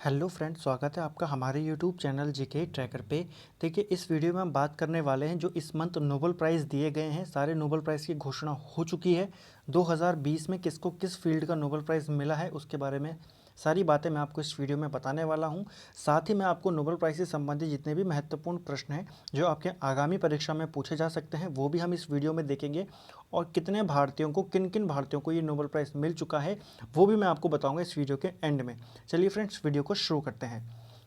Hello friends, स्वागत है आपका हमारे यूट्यूब चैनल जीके ट्रैकर पे। देखिए, इस वीडियो में हम बात करने वाले हैं जो इस मंथ नोबेल प्राइज़ दिए गए हैं। सारे नोबेल प्राइज़ की घोषणा हो चुकी है। 2020 में किसको किस फील्ड का नोबेल प्राइज़ मिला है उसके बारे में सारी बातें मैं आपको इस वीडियो में बताने वाला हूं। साथ ही मैं आपको नोबेल प्राइज़ से संबंधित जितने भी महत्वपूर्ण प्रश्न हैं जो आपके आगामी परीक्षा में पूछे जा सकते हैं वो भी हम इस वीडियो में देखेंगे। और कितने भारतीयों को किन किन भारतीयों को ये नोबेल प्राइज़ मिल चुका है वो भी मैं आपको बताऊँगा इस वीडियो के एंड में। चलिए फ्रेंड्स, वीडियो को शुरू करते हैं।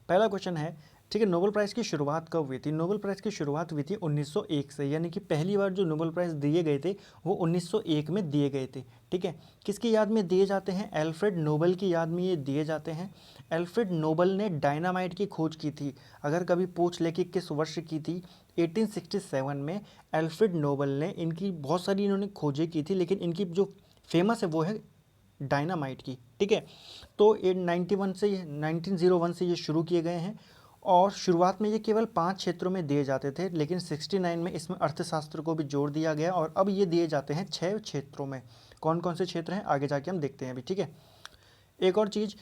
पहला क्वेश्चन है, ठीक है, नोबेल प्राइज़ की शुरुआत कब हुई थी? नोबेल प्राइज़ की शुरुआत हुई थी 1901 से, यानी कि पहली बार जो नोबेल प्राइज़ दिए गए थे वो 1901 में दिए गए थे। ठीक है, किसकी याद में दिए जाते हैं? एल्फ्रेड नोबेल की याद में ये दिए जाते हैं। एल्फ्रेड नोबेल ने डायनामाइट की खोज की थी। अगर कभी पूछ ले कि किस वर्ष की थी, 1867 में एल्फ्रेड नोबेल ने इनकी बहुत सारी इन्होंने खोजें की थी, लेकिन इनकी जो फेमस है वो है डायनामाइट की। ठीक है, तो 1901 से ये शुरू किए गए हैं और शुरुआत में ये केवल 5 क्षेत्रों में दिए जाते थे, लेकिन 69 में इसमें अर्थशास्त्र को भी जोड़ दिया गया और अब ये दिए जाते हैं 6 क्षेत्रों में। कौन कौन से क्षेत्र हैं आगे जाके हम देखते हैं अभी। ठीक है, एक और चीज़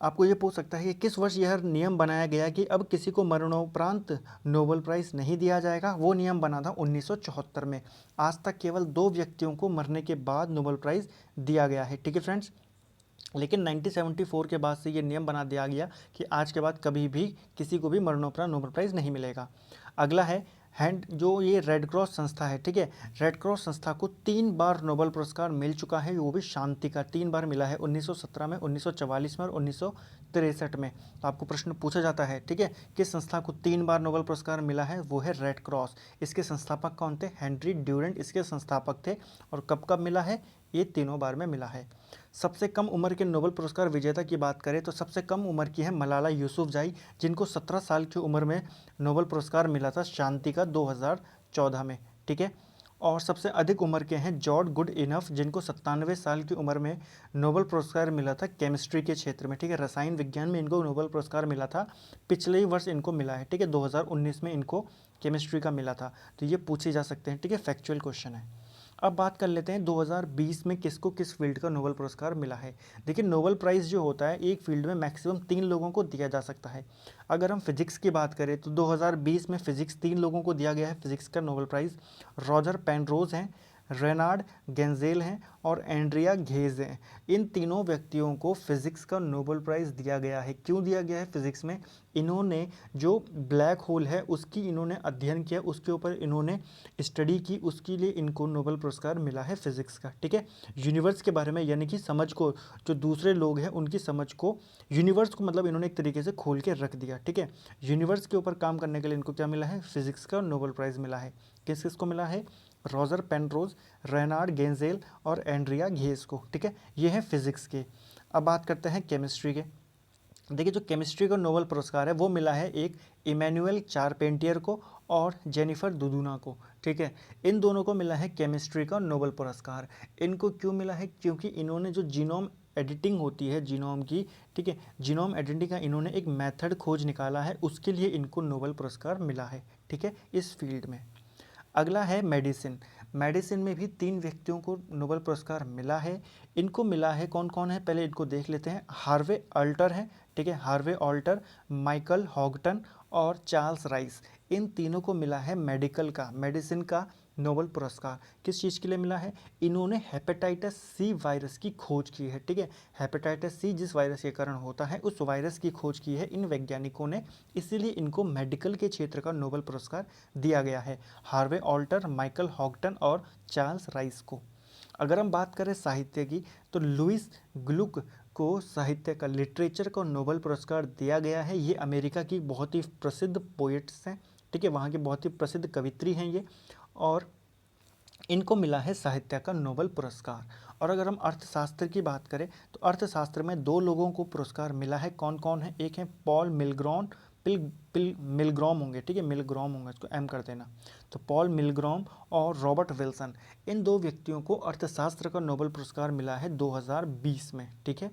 आपको ये पूछ सकता है कि किस वर्ष यह नियम बनाया गया कि अब किसी को मरणोपरांत नोबेल प्राइज़ नहीं दिया जाएगा? वो नियम बना था 1974 में। आज तक केवल 2 व्यक्तियों को मरने के बाद नोबेल प्राइज़ दिया गया है। ठीक है फ्रेंड्स, लेकिन 1974 के बाद से ये नियम बना दिया गया कि आज के बाद कभी भी किसी को भी मरणोपरांत नोबेल प्राइज़ नहीं मिलेगा। अगला है हैंड, जो ये रेड क्रॉस संस्था है। ठीक है, रेड क्रॉस संस्था को 3 बार नोबेल पुरस्कार मिल चुका है, वो भी शांति का 3 बार मिला है, 1917 में, 1944 में और 1963 में। तो आपको प्रश्न पूछा जाता है, ठीक है, किस संस्था को 3 बार नोबेल पुरस्कार मिला है? वो है रेड क्रॉस। इसके संस्थापक कौन थे? हेनरी ड्यूरेंट इसके संस्थापक थे। और कब कब मिला है? ये तीनों बार में मिला है। सबसे कम उम्र के नोबेल पुरस्कार विजेता की बात करें तो सबसे कम उम्र की है मलाला यूसुफजई, जिनको 17 साल की उम्र में नोबेल पुरस्कार मिला था शांति का 2014 में। ठीक है, और सबसे अधिक उम्र के हैं जॉर्ज गुड इनफ, जिनको 97 साल की उम्र में नोबेल पुरस्कार मिला था केमिस्ट्री के क्षेत्र में। ठीक है, रसायन विज्ञान में इनको नोबेल पुरस्कार मिला था, पिछले ही वर्ष इनको मिला है। ठीक है, 2019 में इनको केमिस्ट्री का मिला था। तो ये पूछे जा सकते हैं। ठीक है, फैक्चुअल क्वेश्चन है। अब बात कर लेते हैं 2020 में किसको किस फील्ड का नोबेल पुरस्कार मिला है। देखिए, नोबेल प्राइज़ जो होता है एक फील्ड में मैक्सिमम 3 लोगों को दिया जा सकता है। अगर हम फिजिक्स की बात करें तो 2020 में फिजिक्स 3 लोगों को दिया गया है फिजिक्स का नोबेल प्राइज़। रॉजर पेनरोज हैं, रेनार्ड गेंजेल हैं और एंड्रिया घेज हैं। इन तीनों व्यक्तियों को फिजिक्स का नोबेल प्राइज़ दिया गया है। क्यों दिया गया है? फिजिक्स में इन्होंने जो ब्लैक होल है उसकी इन्होंने अध्ययन किया, उसके ऊपर इन्होंने स्टडी की, उसके लिए इनको नोबेल पुरस्कार मिला है फिजिक्स का। ठीक है, यूनिवर्स के बारे में, यानी कि समझ को, जो दूसरे लोग हैं उनकी समझ को, यूनिवर्स को मतलब इन्होंने एक तरीके से खोल के रख दिया। ठीक है, यूनिवर्स के ऊपर काम करने के लिए इनको क्या मिला है? फिजिक्स का नोबेल प्राइज़ मिला है। किस किस को मिला है? रॉजर पेनरोज, रेनार्ड गेंजेल और एंड्रिया घेस को। ठीक है, ये है फिजिक्स के। अब बात करते हैं केमिस्ट्री के। देखिए, जो केमिस्ट्री का नोबेल पुरस्कार है वो मिला है एक इमैनुअल चारपेंटियर को और जेनिफर दुदुना को। ठीक है, इन दोनों को मिला है केमिस्ट्री का नोबेल पुरस्कार। इनको क्यों मिला है? क्योंकि इन्होंने जो जीनोम एडिटिंग होती है जीनोम की, ठीक है, जीनोम एडिटिंग का इन्होंने एक मेथड खोज निकाला है, उसके लिए इनको नोबेल पुरस्कार मिला है। ठीक है, इस फील्ड में। अगला है मेडिसिन। मेडिसिन में भी 3 व्यक्तियों को नोबेल पुरस्कार मिला है। इनको मिला है, कौन कौन है पहले इनको देख लेते हैं। हार्वे अल्टर है, ठीक है, हार्वे अल्टर, माइकल हॉगटन और चार्ल्स राइस। इन तीनों को मिला है मेडिसिन का नोबेल पुरस्कार। किस चीज़ के लिए मिला है? इन्होंने हेपेटाइटिस सी वायरस की खोज की है। ठीक है, हेपेटाइटिस सी जिस वायरस के कारण होता है उस वायरस की खोज की है इन वैज्ञानिकों ने, इसीलिए इनको मेडिकल के क्षेत्र का नोबेल पुरस्कार दिया गया है, हार्वे ऑल्टर, माइकल हॉगटन और चार्ल्स राइस को। अगर हम बात करें साहित्य की तो लुइस ग्लुक को साहित्य का, लिटरेचर का नोबेल पुरस्कार दिया गया है। ये अमेरिका की बहुत ही प्रसिद्ध पोइट्स हैं। ठीक है, वहाँ की बहुत ही प्रसिद्ध कवित्री हैं ये, और इनको मिला है साहित्य का नोबेल पुरस्कार। और अगर हम अर्थशास्त्र की बात करें तो अर्थशास्त्र में 2 लोगों को पुरस्कार मिला है। कौन कौन है? एक है पॉल मिलग्रॉन, मिलग्रॉम होंगे, ठीक है, मिलग्रॉम होंगे, इसको एम कर देना। तो पॉल मिलग्रॉम और रॉबर्ट विल्सन, इन 2 व्यक्तियों को अर्थशास्त्र का नोबेल पुरस्कार मिला है 2020 में। ठीक है,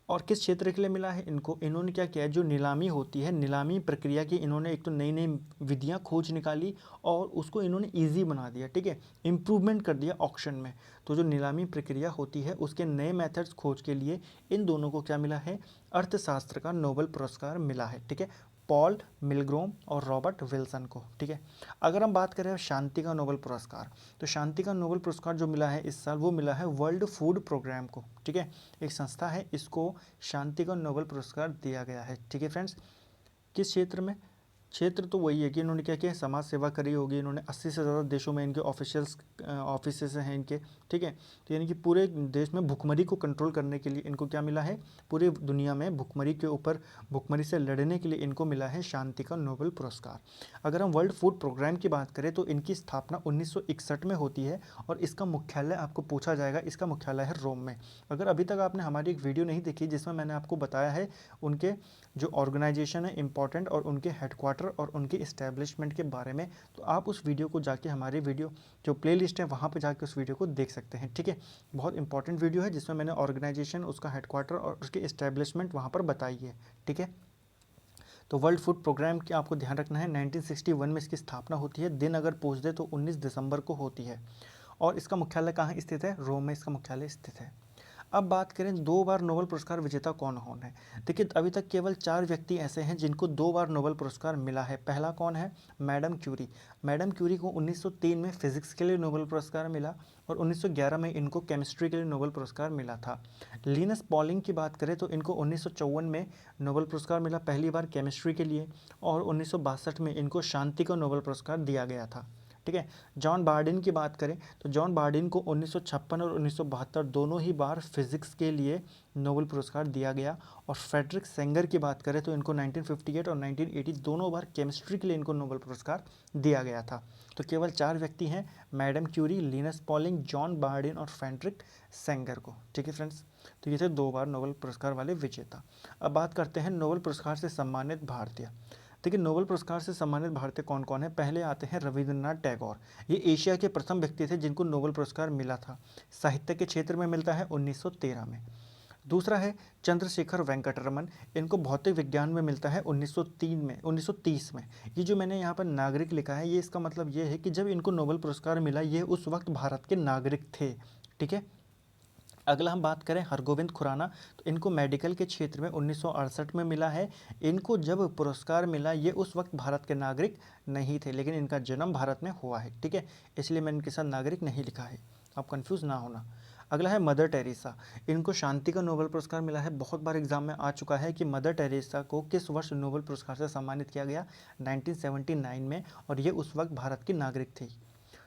और किस क्षेत्र के लिए मिला है इनको, इन्होंने क्या किया है, जो नीलामी होती है, नीलामी प्रक्रिया की इन्होंने एक तो नई नई विधियां खोज निकाली और उसको इन्होंने इजी बना दिया, ठीक है, इम्प्रूवमेंट कर दिया ऑक्शन में। तो जो नीलामी प्रक्रिया होती है उसके नए मेथड्स खोज के लिए इन दोनों को क्या मिला है, अर्थशास्त्र का नोबेल पुरस्कार मिला है, ठीक है, पॉल मिलग्रोम और रॉबर्ट विल्सन को, ठीक है। अगर हम बात करें शांति का नोबेल पुरस्कार, तो शांति का नोबेल पुरस्कार जो मिला है इस साल वो मिला है वर्ल्ड फूड प्रोग्राम को, ठीक है, एक संस्था है, इसको शांति का नोबेल पुरस्कार दिया गया है, ठीक है फ्रेंड्स। किस क्षेत्र में, क्षेत्र तो वही है कि इन्होंने क्या किया, समाज सेवा करी होगी, इन्होंने 80 से ज़्यादा देशों में इनके ऑफिसेस हैं इनके, ठीक है। तो यानी कि पूरे देश में भुखमरी को कंट्रोल करने के लिए इनको क्या मिला है, पूरी दुनिया में भुखमरी के ऊपर, भुखमरी से लड़ने के लिए इनको मिला है शांति का नोबेल पुरस्कार। अगर हम वर्ल्ड फूड प्रोग्राम की बात करें तो इनकी स्थापना 1961 में होती है और इसका मुख्यालय आपको पूछा जाएगा, इसका मुख्यालय है रोम में। अगर अभी तक आपने हमारी एक वीडियो नहीं देखी जिसमें मैंने आपको बताया है उनके जो ऑर्गेनाइजेशन है इंपॉर्टेंट और उनके हेडक्वार्टर और उनके इस्टेब्लिशमेंट के बारे में, तो आप उस वीडियो को जाके हमारी वीडियो जो प्लेलिस्ट है वहाँ पे जाके उस वीडियो को देख सकते हैं, ठीक है। बहुत इंपॉर्टेंट वीडियो है जिसमें मैंने ऑर्गेनाइजेशन, उसका हेडक्वार्टर और उसके इस्टेब्लिशमेंट वहाँ पर बताई है, ठीक है। तो वर्ल्ड फूड प्रोग्राम की आपको ध्यान रखना है, 1961 में इसकी स्थापना होती है, दिन अगर पूछ दे तो 19 दिसंबर को होती है और इसका मुख्यालय कहाँ स्थित है, रोम में इसका मुख्यालय स्थित है। अब बात करें 2 बार नोबेल पुरस्कार विजेता कौन कौन है। देखिए अभी तक केवल 4 व्यक्ति ऐसे हैं जिनको 2 बार नोबेल पुरस्कार मिला है। पहला कौन है, मैडम क्यूरी। मैडम क्यूरी को 1903 में फिजिक्स के लिए नोबेल पुरस्कार मिला और 1911 में इनको केमिस्ट्री के लिए नोबेल पुरस्कार मिला था। लिनस पॉलिंग की बात करें तो इनको 1954 में नोबेल पुरस्कार मिला, पहली बार केमिस्ट्री के लिए, और 1962 में इनको शांति का नोबेल पुरस्कार दिया गया था, ठीक है। जॉन बार्डिन की बात करें तो जॉन बार्डिन को 1956 और 1972 दोनों ही बार फिजिक्स के लिए नोबेल पुरस्कार दिया गया। और फ्रेडरिक सेंगर की बात करें तो इनको 1958 और 1980 दोनों बार केमिस्ट्री के लिए इनको नोबेल पुरस्कार दिया गया था। तो केवल 4 व्यक्ति हैं, madam Curie, Linus Pauling, John Bardeen और फ्रेडरिक सेंगर को, ठीक है फ्रेंड्स। तो ये थे 2 बार नोबेल पुरस्कार वाले विजेता। अब बात करते हैं नोबेल पुरस्कार से सम्मानित भारतीय। देखिए नोबेल पुरस्कार से सम्मानित भारतीय कौन कौन है। पहले आते हैं रविंद्रनाथ टैगोर, ये एशिया के प्रथम व्यक्ति थे जिनको नोबेल पुरस्कार मिला था। साहित्य के क्षेत्र में मिलता है 1913 में। दूसरा है चंद्रशेखर वेंकटरमन, इनको भौतिक विज्ञान में मिलता है 1930 में। ये जो मैंने यहाँ पर नागरिक लिखा है, ये इसका मतलब ये है कि जब इनको नोबेल पुरस्कार मिला ये उस वक्त भारत के नागरिक थे, ठीक है। अगला हम बात करें हरगोविंद खुराना, तो इनको मेडिकल के क्षेत्र में 1968 में मिला है। इनको जब पुरस्कार मिला ये उस वक्त भारत के नागरिक नहीं थे, लेकिन इनका जन्म भारत में हुआ है, ठीक है, इसलिए मैंने इनके साथ नागरिक नहीं लिखा है, आप कंफ्यूज ना होना। अगला है मदर टेरेसा, इनको शांति का नोबेल पुरस्कार मिला है। बहुत बार एग्जाम में आ चुका है कि मदर टेरेसा को किस वर्ष नोबेल पुरस्कार से सम्मानित किया गया, 1979 में, और ये उस वक्त भारत की नागरिक थी।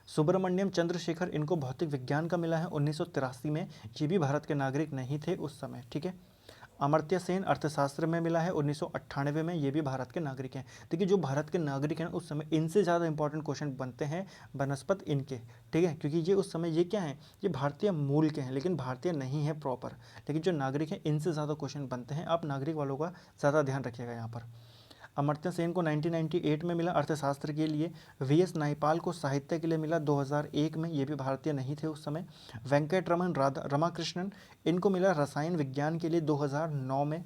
सुब्रमण्यम चंद्रशेखर, इनको भौतिक विज्ञान का मिला है 1983 में, ये भी भारत के नागरिक नहीं थे उस समय, ठीक है। अमर्त्य सेन अर्थशास्त्र में मिला है 1998 में, ये भी भारत के नागरिक हैं। देखिए जो भारत के नागरिक हैं उस समय इनसे ज़्यादा इंपॉर्टेंट क्वेश्चन बनते हैं बनस्पत इनके, ठीक है, क्योंकि ये उस समय ये क्या हैं, ये भारतीय मूल के हैं लेकिन भारतीय नहीं है प्रॉपर, लेकिन जो नागरिक हैं इनसे ज़्यादा क्वेश्चन बनते हैं। आप नागरिक वालों का ज़्यादा ध्यान रखिएगा यहाँ पर। अमर्त्य सेन को 1998 में मिला अर्थशास्त्र के लिए। वीएस नायपाल को साहित्य के लिए मिला 2001 में, ये भी भारतीय नहीं थे उस समय। वेंकटरमन रमाकृष्णन, इनको मिला रसायन विज्ञान के लिए 2009 में।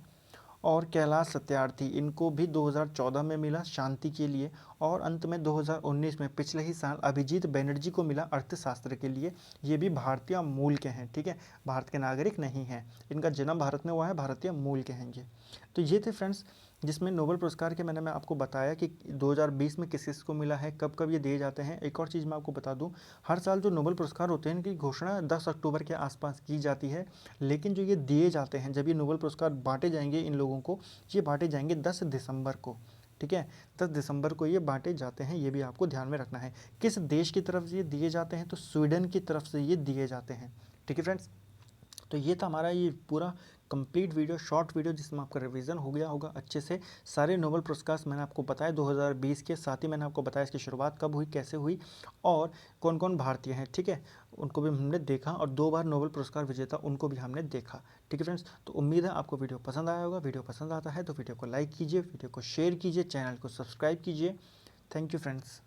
और कैलाश सत्यार्थी, इनको भी 2014 में मिला शांति के लिए। और अंत में 2019 में पिछले ही साल अभिजीत बैनर्जी को मिला अर्थशास्त्र के लिए, ये भी भारतीय मूल के हैं, ठीक है, भारत के नागरिक नहीं हैं, इनका जन्म भारत में हुआ है, भारतीय मूल के हैं ये। तो ये थे फ्रेंड्स जिसमें नोबेल पुरस्कार के मैं आपको बताया कि 2020 में किस किस को मिला है, कब कब ये दिए जाते हैं। एक और चीज़ मैं आपको बता दूं, हर साल जो नोबेल पुरस्कार होते हैं इनकी घोषणा 10 अक्टूबर के आसपास की जाती है, लेकिन जो ये दिए जाते हैं, जब ये नोबेल पुरस्कार बांटे जाएंगे इन लोगों को, ये बांटे जाएंगे 10 दिसंबर को, ठीक है, 10 दिसंबर को ये बांटे जाते हैं, ये भी आपको ध्यान में रखना है। किस देश की तरफ से ये दिए जाते हैं, तो स्वीडन की तरफ से ये दिए जाते हैं, ठीक है फ्रेंड्स। तो ये था हमारा ये पूरा कंप्लीट वीडियो, शॉर्ट वीडियो, जिसमें आपका रिवीजन हो गया होगा अच्छे से। सारे नोबेल पुरस्कार मैंने आपको बताया 2020 के, साथ ही मैंने आपको बताया इसकी शुरुआत कब हुई, कैसे हुई और कौन कौन भारतीय हैं, ठीक है, उनको भी हमने देखा। और 2 बार नोबेल पुरस्कार विजेता उनको भी हमने देखा, ठीक है फ्रेंड्स। तो उम्मीद है आपको वीडियो पसंद आया होगा। वीडियो पसंद आता है तो वीडियो को लाइक कीजिए, वीडियो को शेयर कीजिए, चैनल को सब्सक्राइब कीजिए। Thank you friends.